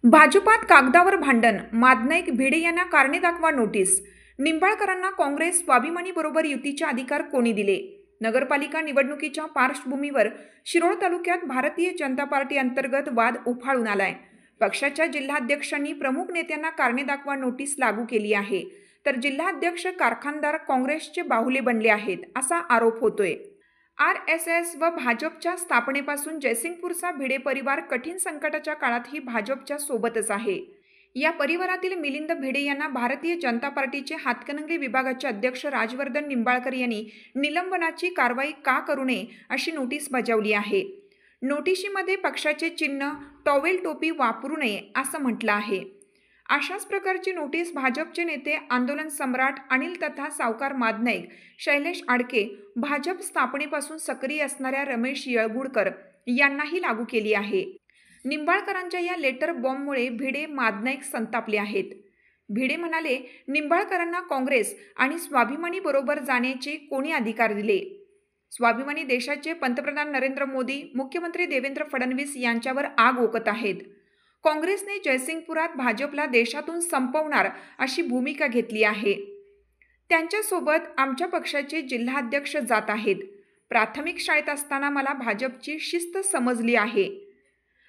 भाजपात कागदावर भांडण, मादनाईक भिडे यांना कारणे दाखवा नोटीस. निंबाळकरांना काँग्रेस स्वाभिमानीबरोबर युतीचे अधिकार कोणी दिले? नगरपालिका निवडणुकीच्या पार्श्वभूमीवर शिरोळ तालुक्यात भारतीय जनता पार्टी अंतर्गत वाद उफाळून आलाय. पक्षाच्या जिल्हाध्यक्षांनी प्रमुख नेत्यांना कारणे दाखवा नोटीस लागू केली आहे, तर जिल्हाध्यक्ष कारखानदार काँग्रेसचे बाहुले बनले आहेत असा आरोप होतोय. आरएसएस व भाजपच्या स्थापनेपासून जयसिंगपूरचा भिडे परिवार कठीण संकटाच्या काळातही भाजपच्या सोबतच आहे. या परिवारातील मिलिंद भिडे यांना भारतीय जनता पार्टीचे हातकणंगले विभागाचे अध्यक्ष राजवर्धन निंबाळकर यांनी निलंबनाची कारवाई का करू नये अशी नोटीस बजावली आहे. नोटिशीमध्ये पक्षाचे चिन्ह टॉवेल टोपी वापरू नये असं म्हटलं आहे. अशाच प्रकारची नोटीस भाजपचे नेते आंदोलन सम्राट अनिल तथा सावकार मादनाईक, शैलेश आडके, भाजप स्थापनेपासून सक्रिय असणाऱ्या रमेश येळगुडकर यांनाही लागू केली आहे. निंबाळकरांच्या या लेटर बॉम्बमुळे भिडे मादनाईक संतापले आहेत. भिडे म्हणाले, निंबाळकरांना काँग्रेस आणि स्वाभिमानी बरोबर जाण्याचे कोणी अधिकार दिले? स्वाभिमानी देशाचे पंतप्रधान नरेंद्र मोदी, मुख्यमंत्री देवेंद्र फडणवीस यांच्यावर आग ओकत आहेत. काँग्रेसने जयसिंगपुरात भाजपला देशातून संपवणार अशी भूमिका घेतली आहे. त्यांच्यासोबत आमच्या पक्षाचे जिल्हाध्यक्ष जात आहेत. प्राथमिक शाळेत असताना मला भाजपची शिस्त समजली आहे.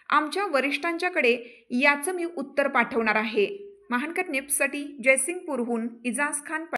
आमच्या वरिष्ठांच्याकडे याचं मी उत्तर पाठवणार आहे. महानकर न्यूजसाठी जयसिंगपूरहून इजाज खान.